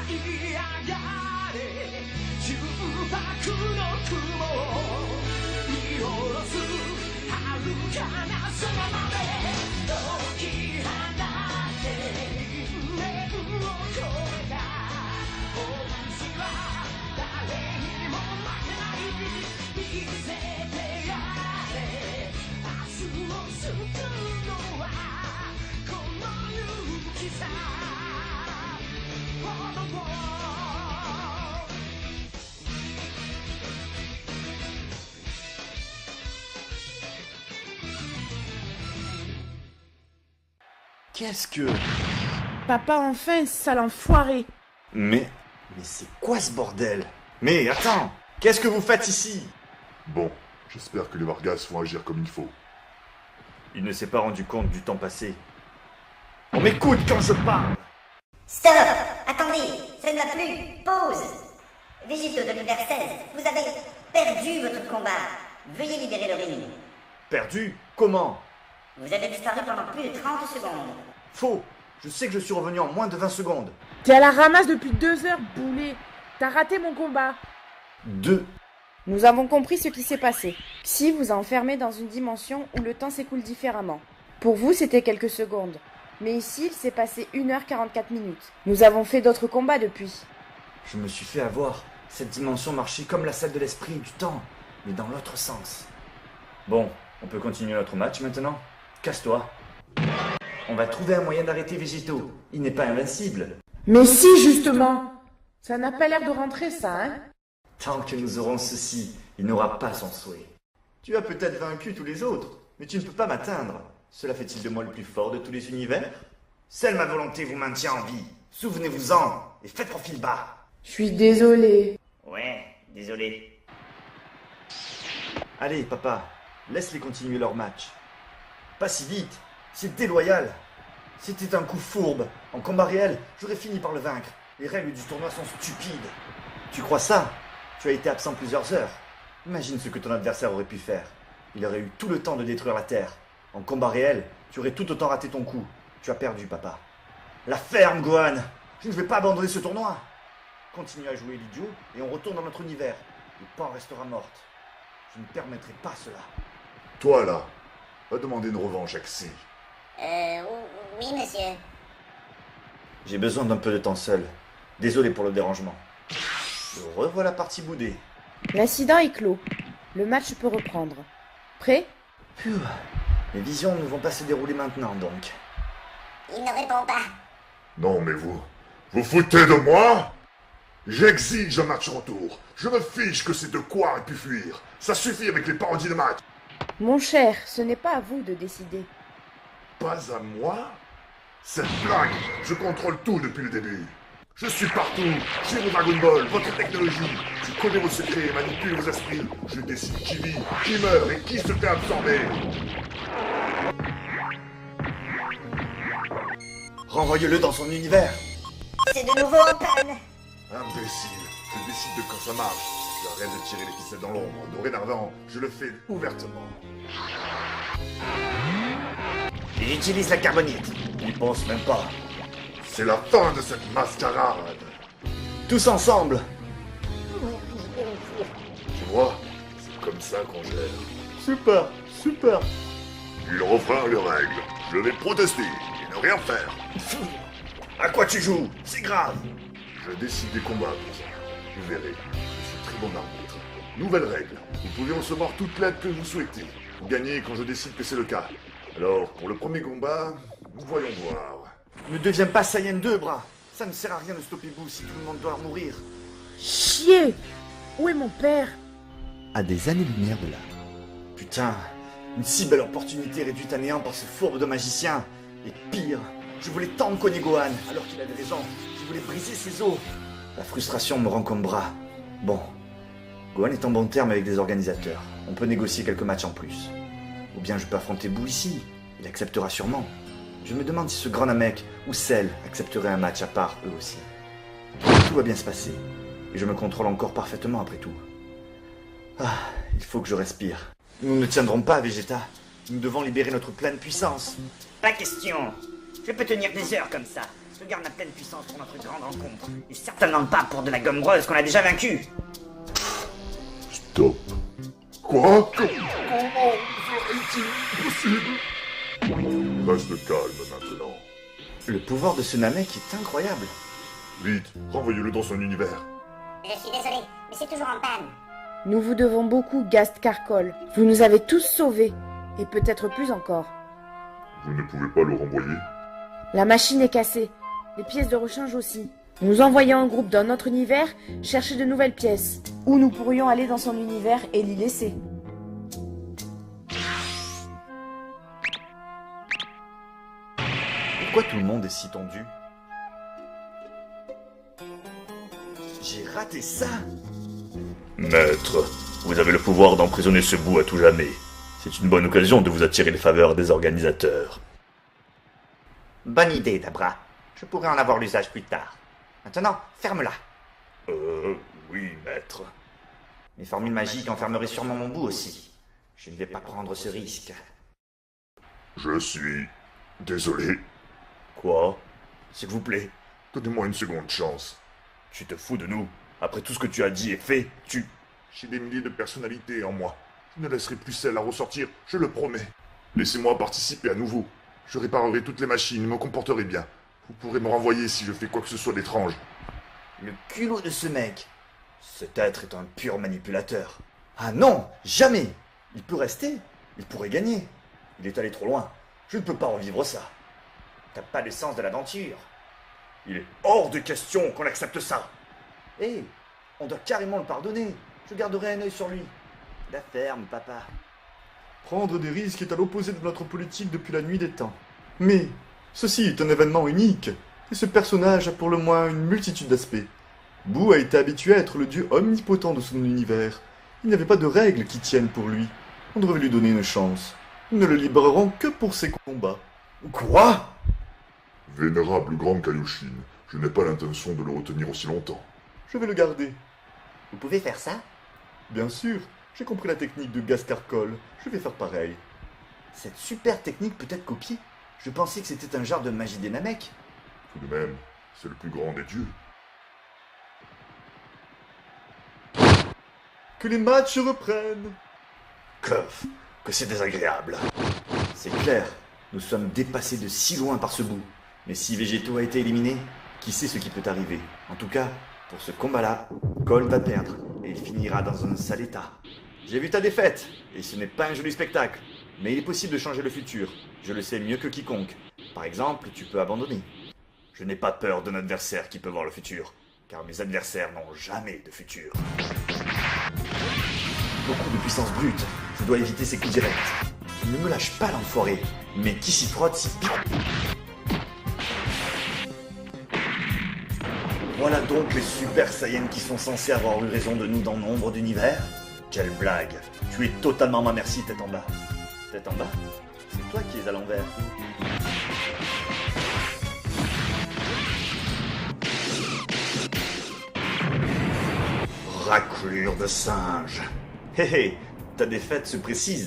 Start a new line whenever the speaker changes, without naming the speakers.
い上がれ重薄の雲を見下ろす遥かな空まで解き放って年を越えた私は誰にも負けない見せてやれ明日を救うのはこの勇気さ
Qu'est-ce que...
Papa, enfin, sale enfoiré.
Mais c'est quoi ce bordel? Mais attends, qu'est-ce que vous faites ici?
Bon, j'espère que les Vargas vont agir comme il faut.
Il ne s'est pas rendu compte du temps passé. On m'écoute quand je parle.
Stop! Attendez, ça ne va plus. Pause! Végétaux de l'univers 16, vous avez perdu votre combat. Veuillez libérer le ring.
Perdu? Comment?
Vous avez disparu pendant plus de 30 secondes.
Faux. Je sais que je suis revenu en moins de 20 secondes.
T'es à la ramasse depuis 2 heures, boulet. T'as raté mon combat.
2.
Nous avons compris ce qui s'est passé. Xi vous a enfermé dans une dimension où le temps s'écoule différemment. Pour vous, c'était quelques secondes. Mais ici, il s'est passé 1h44 minutes. Nous avons fait d'autres combats depuis.
Je me suis fait avoir. Cette dimension marchait comme la salle de l'esprit et du temps, mais dans l'autre sens. Bon, on peut continuer notre match maintenant? Casse-toi. On va trouver un moyen d'arrêter Végétaux. Il n'est pas invincible.
Mais si, justement. Ça n'a pas l'air de rentrer, ça, hein?
Tant que nous aurons ceci, il n'aura pas son souhait. Tu as peut-être vaincu tous les autres, mais tu ne peux pas m'atteindre. Cela fait-il de moi le plus fort de tous les univers? Seule ma volonté vous maintient en vie. Souvenez-vous-en et faites profil bas.
Je suis désolé.
Ouais, désolé. Allez, papa, laisse-les continuer leur match. Pas si vite, c'est déloyal. C'était un coup fourbe. En combat réel, j'aurais fini par le vaincre. Les règles du tournoi sont stupides. Tu crois ça? Tu as été absent plusieurs heures. Imagine ce que ton adversaire aurait pu faire. Il aurait eu tout le temps de détruire la Terre. En combat réel, tu aurais tout autant raté ton coup. Tu as perdu, papa. La ferme, Gohan! Je ne vais pas abandonner ce tournoi. Continue à jouer l'idiot et on retourne dans notre univers. Le Pan restera morte. Je ne permettrai pas cela.
Toi là, va demander une revanche à Xi.
Oui, monsieur.
J'ai besoin d'un peu de temps seul. Désolé pour le dérangement. Revois la partie boudée.
L'incident est clos. Le match peut reprendre. Prêt?
Phew. Les visions ne vont pas se dérouler maintenant, donc.
Il ne répond pas.
Non mais vous foutez de moi? J'exige un match retour. Je me fiche que ces deux couards aient pu fuir. Ça suffit avec les parodies de match.
Mon cher, ce n'est pas à vous de décider.
Pas à moi? Cette blague, je contrôle tout depuis le début. Je suis partout, j'ai mon Dragon Ball, votre technologie. Je connais vos secrets et manipule vos esprits. Je décide qui vit, qui meurt et qui se fait absorber.
Renvoyez-le dans son univers.
C'est de nouveau en panne.
Imbécile, je décide de quand ça marche. J'arrête de tirer les ficelles dans l'ombre. Dorénavant, je le fais ouvertement.
Il utilise la carbonite. Il pense même pas.
C'est la fin de cette mascarade.
Tous ensemble.
Tu vois, c'est comme ça qu'on gère.
Super, super.
Il refrain les règles. Je vais protester et ne rien faire.
À quoi tu joues? C'est grave.
Je décide des combats, vous verrez. Je suis très bon arbitre. Nouvelle règle. Vous pouvez recevoir toute l'aide que vous souhaitez. Vous gagnez quand je décide que c'est le cas. Alors, pour le premier combat, voyons voir.
Ne deviens pas Saiyan 2, bras. Ça ne sert à rien de stopper Boo si tout le monde doit mourir.
Chier! Où est mon père?
À des années-lumière de là. Putain, une si belle opportunité réduite à néant par ce fourbe de magicien. Et pire, je voulais tant cogner Gohan, alors qu'il avait raison. Je voulais briser ses os. La frustration me rencombra. Bon, Gohan est en bon terme avec des organisateurs. On peut négocier quelques matchs en plus. Ou bien je peux affronter Boo ici. Il acceptera sûrement. Je me demande si ce grand Namek ou Cell accepteraient un match à part eux aussi. Tout va bien se passer. Et je me contrôle encore parfaitement après tout. Ah, il faut que je respire. Nous ne tiendrons pas, Vegeta. Nous devons libérer notre pleine puissance.
Pas question. Je peux tenir des heures comme ça.
Je garde ma pleine puissance pour notre grande rencontre. Et certainement pas pour de la gomme grosse qu'on a déjà vaincue.
Stop. Quoi? Comment serait-il possible? Reste calme maintenant.
Le pouvoir de ce Namek est incroyable.
Vite, renvoyez-le dans son univers.
Je suis désolé, mais c'est toujours en panne.
Nous vous devons beaucoup, Gast Carcol. Vous nous avez tous sauvés. Et peut-être plus encore.
Vous ne pouvez pas le renvoyer?
La machine est cassée. Les pièces de rechange aussi. Nous envoyons un groupe dans notre univers chercher de nouvelles pièces. Ou nous pourrions aller dans son univers et l'y laisser.
Pourquoi tout le monde est si tendu? J'ai raté ça.
Maître, vous avez le pouvoir d'emprisonner ce bout à tout jamais. C'est une bonne occasion de vous attirer les faveurs des organisateurs.
Bonne idée, Dabra. Je pourrais en avoir l'usage plus tard. Maintenant, ferme-la.
Oui, maître.
Mes formules magiques enfermeraient sûrement mon bout aussi. Je ne vais pas prendre ce risque.
Je suis... désolé.
Quoi? S'il vous plaît,
Donnez-moi une seconde chance.
tu te fous de nous. Après tout ce que tu as dit et fait,
J'ai des milliers de personnalités en moi. Je ne laisserai plus celle à ressortir, je le promets. Laissez-moi participer à nouveau. Je réparerai toutes les machines et me comporterai bien. Vous pourrez me renvoyer si je fais quoi que ce soit d'étrange.
Le culot de ce mec. Cet être est un pur manipulateur. Ah non, jamais. Il peut rester. Il pourrait gagner. Il est allé trop loin. Je ne peux pas revivre ça. T'as pas le sens de l'aventure.
il est hors de question qu'on accepte ça.
Hé, on doit carrément le pardonner. Je garderai un œil sur lui. La ferme, papa.
Prendre des risques est à l'opposé de notre politique depuis la nuit des temps. Mais ceci est un événement unique, et ce personnage a pour le moins une multitude d'aspects. Boo a été habitué à être le dieu omnipotent de son univers. Il n'y avait pas de règles qui tiennent pour lui. On devrait lui donner une chance. Nous ne le libérerons que pour ses combats.
Quoi?
Vénérable Grand Kaioshin, je n'ai pas l'intention de le retenir aussi longtemps.
Je vais le garder.
Vous pouvez faire ça?
Bien sûr, j'ai compris la technique de Gascarcol. Je vais faire pareil.
Cette super technique peut être copiée. Je pensais que c'était un genre de magie des Namek.
Tout de même, c'est le plus grand des dieux.
Que les matchs reprennent.
Que c'est désagréable.
C'est clair, nous sommes dépassés de si loin par ce bout. Mais si Végéto a été éliminé, qui sait ce qui peut arriver? En tout cas, pour ce combat-là, Cole va perdre, et il finira dans un sale état. J'ai vu ta défaite, et ce n'est pas un joli spectacle. Mais il est possible de changer le futur. Je le sais mieux que quiconque. Par exemple, tu peux abandonner.
Je n'ai pas peur d'un adversaire qui peut voir le futur, car mes adversaires n'ont jamais de futur.
Beaucoup de puissance brute. Je dois éviter ses coups directs. Il ne me lâche pas, l'enfoiré. Mais qui s'y frotte s'y pique. Voilà donc les Super Saiyans qui sont censés avoir eu raison de nous dans nombre d'univers.
Quelle blague. Tu es totalement à ma merci, tête en bas.
Tête en bas? C'est toi qui es à l'envers.
Raclure de singe.
Hé hé, ta défaite se précise.